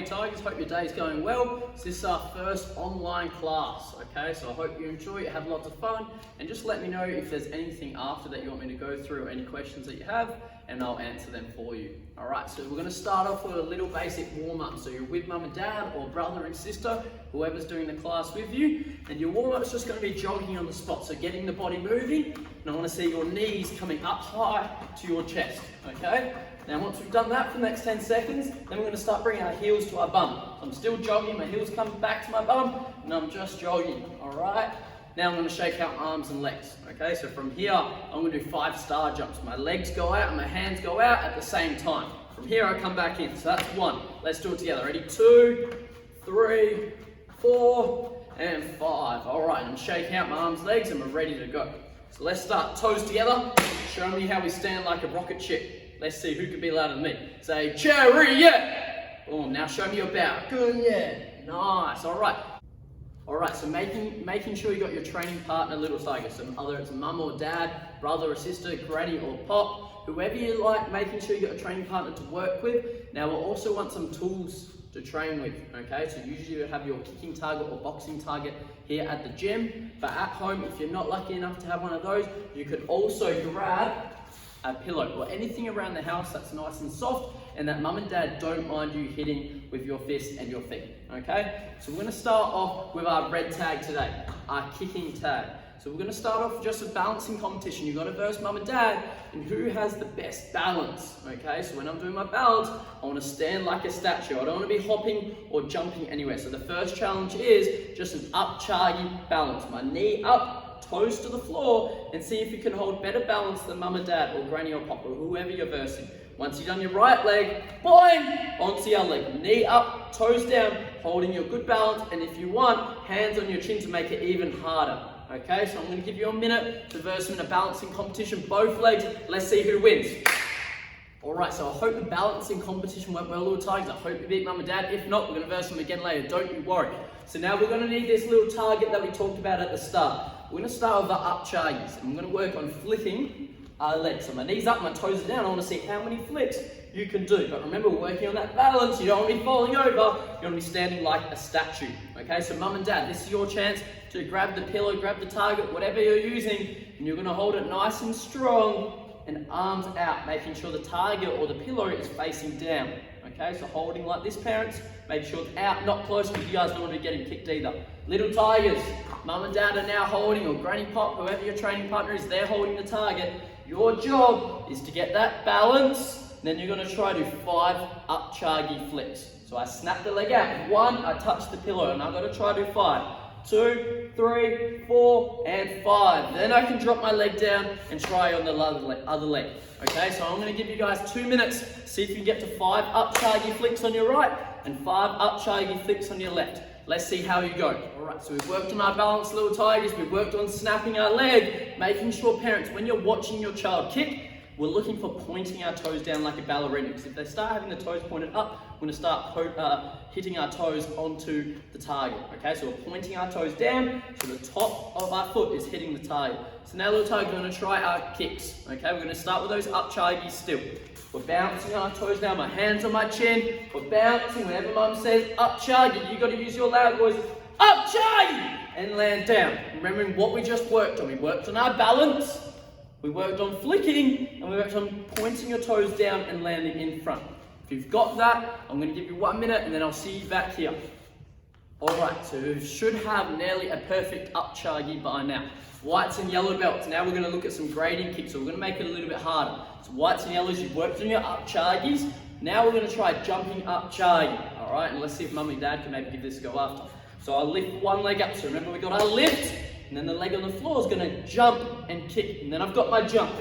Tigers, hope your day is going well. So this is our first online class, okay? So I hope you enjoy it, have lots of fun, and just let me know if there's anything after that you want me to go through or any questions that you have, and I'll answer them for you. All right, so we're gonna start off with a little basic warm-up. So you're with mum and dad or brother and sister, whoever's doing the class with you, and your warm-up is just gonna be jogging on the spot. So getting the body moving, and I wanna see your knees coming up high to your chest, okay? Now once we've done that for the next 10 seconds, then we're going to start bringing our heels to our bum. So I'm still jogging, my heels come back to my bum, and I'm just jogging, alright? Now I'm going to shake out arms and legs, okay? So from here, I'm going to do 5 star jumps. My legs go out and my hands go out at the same time. From here, I come back in. So that's 1. Let's do it together. Ready? 2, 3, 4, and 5. Alright, I'm shaking out my arms, legs, and we're ready to go. So let's start. Toes together. Show me how we stand like a rocket ship. Let's see who can be louder than me. Say, chariot! Oh, now show me your bow. Good, yeah. Nice, all right. All right, so making sure you got your training partner, little tiger. So whether it's mum or dad, brother or sister, granny or pop, whoever you like, making sure you got a training partner to work with. Now we'll also want some tools to train with, okay? So usually you have your kicking target or boxing target here at the gym, but at home, if you're not lucky enough to have one of those, you could also grab a pillow or anything around the house that's nice and soft and that mum and dad don't mind you hitting with your fists and your feet, okay? So we're gonna start off with our red tag today, our kicking tag. So we're gonna start off just a balancing competition. You've got to verse mum and dad and who has the best balance, okay? So when I'm doing my balance, I wanna stand like a statue. I don't wanna be hopping or jumping anywhere. So the first challenge is just an up chargy balance. My knee up, toes to the floor, and see if you can hold better balance than mum and dad or granny or pop or whoever you're versing. Once you've done your right leg, boing, onto your leg. Knee up, toes down, holding your good balance, and if you want, hands on your chin to make it even harder. Okay, so I'm going to give you a minute to verse them in a balancing competition, both legs. Let's see who wins. Alright, so I hope the balancing competition went well, little tigers. I hope you beat mum and dad. If not, we're going to verse them again later. Don't you worry. So now we're going to need this little target that we talked about at the start. We're going to start with the up chargies. I'm going to work on flicking our legs. So my knees up, my toes are down. I want to see how many flicks you can do. But remember, we're working on that balance. You don't want to be falling over. You want to be standing like a statue. Okay, so mum and dad, this is your chance to grab the pillow, grab the target, whatever you're using, and you're going to hold it nice and strong and arms out, making sure the target or the pillow is facing down. Okay, so holding like this, parents. Make sure it's out, not close, because you guys don't want to be getting kicked either. Little tigers, mum and dad are now holding, or granny pop, whoever your training partner is, they're holding the target. Your job is to get that balance, and then you're going to try to do 5 up chargy flicks. So I snap the leg out. 1, I touch the pillow, and I've got to try to do 5. 2, 3, 4, and 5. Then I can drop my leg down and try on the other leg. Okay, so I'm going to give you guys 2 minutes. See if you can get to 5 up chargy flicks on your right and 5 up chargy flicks on your left. Let's see how you go. Alright, so we've worked on our balance, little tigers. We've worked on snapping our leg, making sure, parents, when you're watching your child kick, we're looking for pointing our toes down like a ballerina, because if they start having the toes pointed up, we're going to start hitting our toes onto the target. Okay, so we're pointing our toes down, so the top of our foot is hitting the target. So now, little tigers, we're going to try our kicks. Okay, we're going to start with those up chargies still. We're bouncing our toes down, my hands on my chin. We're bouncing. Whenever mum says up chargy, you've got to use your loud voice, up chargy, and land down. Remembering what we just worked on. We worked on our balance. We worked on flicking, and we worked on pointing your toes down and landing in front. If you've got that, I'm going to give you 1 minute, and then I'll see you back here. Alright, so you should have nearly a perfect up chargy by now. Whites and yellow belts. Now we're going to look at some grading kicks, so we're going to make it a little bit harder. So whites and yellows, you've worked on your up chargies. Now we're going to try jumping up chargy. Alright, and let's see if mum and dad can maybe give this a go after. So I'll lift one leg up. So remember, we got our lift. And then the leg on the floor is going to jump and kick. And then I've got my jump.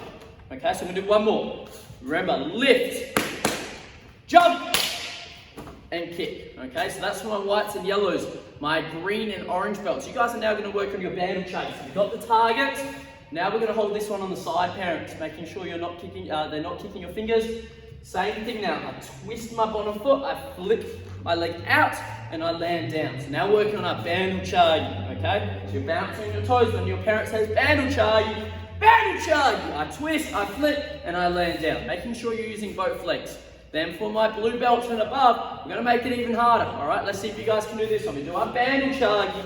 Okay, so I'm going to do one more. Remember, lift, jump, and kick. Okay, so that's for my whites and yellows. My green and orange belts. You guys are now going to work on your band chase. You've got the target. Now we're going to hold this one on the side, parents, making sure you're not kicking. They're not kicking your fingers. Same thing now. I twist my bottom foot. I flip my leg out. And I land down. So now working on our bandal chargy, okay? So you're bouncing your toes when your parent says bandal chargy, bandal chargy. I twist, I flip, and I land down. Making sure you're using both legs. Then for my blue belts and above, we're going to make it even harder. All right, let's see if you guys can do this. I'm going to do our banded chagi.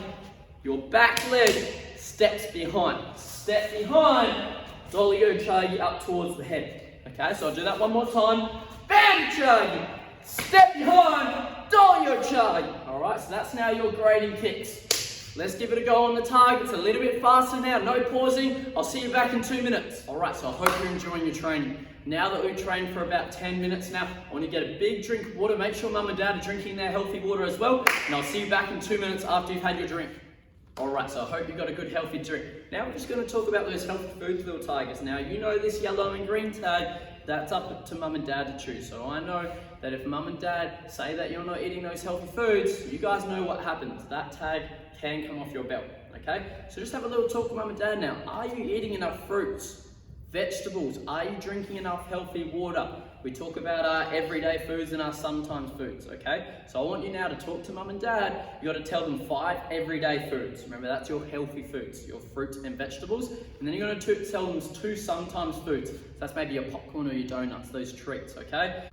Your back leg steps behind. Step behind, dolly-o chagi up towards the head. Okay, so I'll do that one more time. Banded chagi. Step behind, dolly-o chagi. All right, so that's now your grading kicks. Let's give it a go on the targets a little bit faster now, no pausing. I'll see you back in 2 minutes. All right, so I hope you're enjoying your training. Now that we've trained for about 10 minutes now, I want to get a big drink of water. Make sure mum and dad are drinking their healthy water as well. And I'll see you back in 2 minutes after you've had your drink. All right, so I hope you've got a good healthy drink. Now we're just going to talk about those healthy foods, little tigers. Now you know this yellow and green tag, that's up to mum and dad to choose. So I know that if mum and dad say that you're not eating those healthy foods, you guys know what happens. That tag can come off your belt, okay? So just have a little talk with mum and dad now. Are you eating enough fruits? Vegetables? Are you drinking enough healthy water? We talk about our everyday foods and our sometimes foods, okay? So I want you now to talk to mum and dad. You got to tell them 5 everyday foods. Remember, that's your healthy foods, your fruits and vegetables. And then you're going to tell them 2 sometimes foods. So that's maybe your popcorn or your donuts, those treats, okay?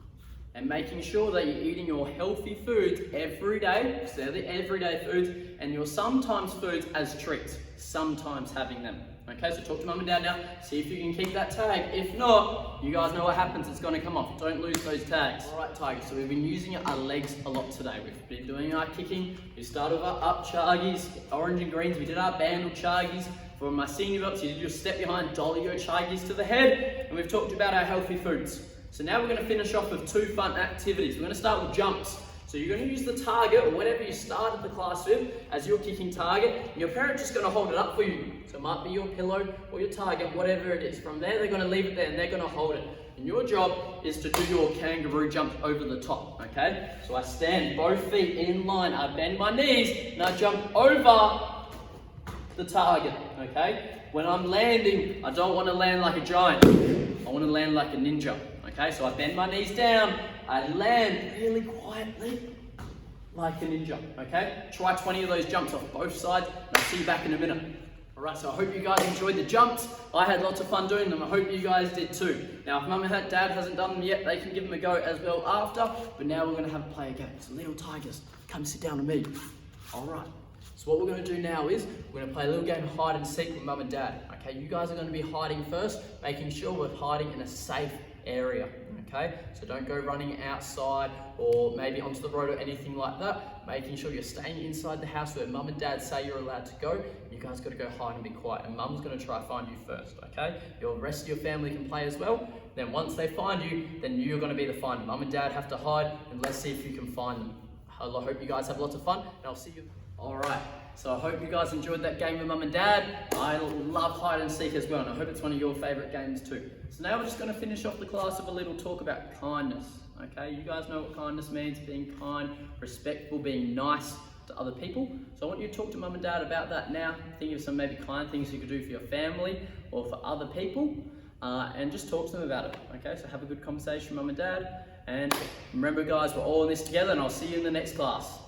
And making sure that you're eating your healthy foods every day, because they're the everyday foods, and your sometimes foods as treats, sometimes having them. Okay, so talk to mum and dad now, see if you can keep that tag. If not, you guys know what happens, it's going to come off. Don't lose those tags. All right, tigers, so we've been using our legs a lot today. We've been doing our kicking. We started with our up chagis, orange and greens. We did our banded chagis. For my senior belts, you did your step behind dolly-o chagis to the head. And we've talked about our healthy foods. So now we're going to finish off with 2 fun activities. We're going to start with jumps. So you're going to use the target, or whatever you started the class with, as your kicking target. And your parent's just going to hold it up for you. So it might be your pillow or your target, whatever it is. From there, they're going to leave it there and they're going to hold it. And your job is to do your kangaroo jump over the top, okay? So I stand both feet in line, I bend my knees, and I jump over the target, okay? When I'm landing, I don't want to land like a giant. I want to land like a ninja, okay? So I bend my knees down, I land really quietly like a ninja, okay? Try 20 of those jumps off both sides, and I'll see you back in a minute. All right, so I hope you guys enjoyed the jumps. I had lots of fun doing them. I hope you guys did too. Now, if mum and dad hasn't done them yet, they can give them a go as well after. But now we're going to have a play a game. So little tigers, come sit down with me. All right. So what we're going to do now is we're going to play a little game of hide and seek with mum and dad. Okay, you guys are going to be hiding first, making sure we're hiding in a safe area. Okay, so don't go running outside or maybe onto the road or anything like that. Making sure you're staying inside the house where mum and dad say you're allowed to go. You guys got to go hide and be quiet, and mum's going to try to find you first. Okay, the rest of your family can play as well. Then once they find you, then you're going to be the finder. Mum and dad have to hide, and let's see if you can find them. I hope you guys have lots of fun, and I'll see you. All right. So I hope you guys enjoyed that game with mum and dad. I love hide and seek as well, and I hope it's one of your favorite games too. So now we're just going to finish off the class with a little talk about kindness. Okay, you guys know what kindness means, being kind, respectful, being nice to other people. So I want you to talk to mum and dad about that now. Think of some maybe kind things you could do for your family or for other people, and just talk to them about it. Okay, so have a good conversation with mum and dad. And remember guys, we're all in this together, and I'll see you in the next class.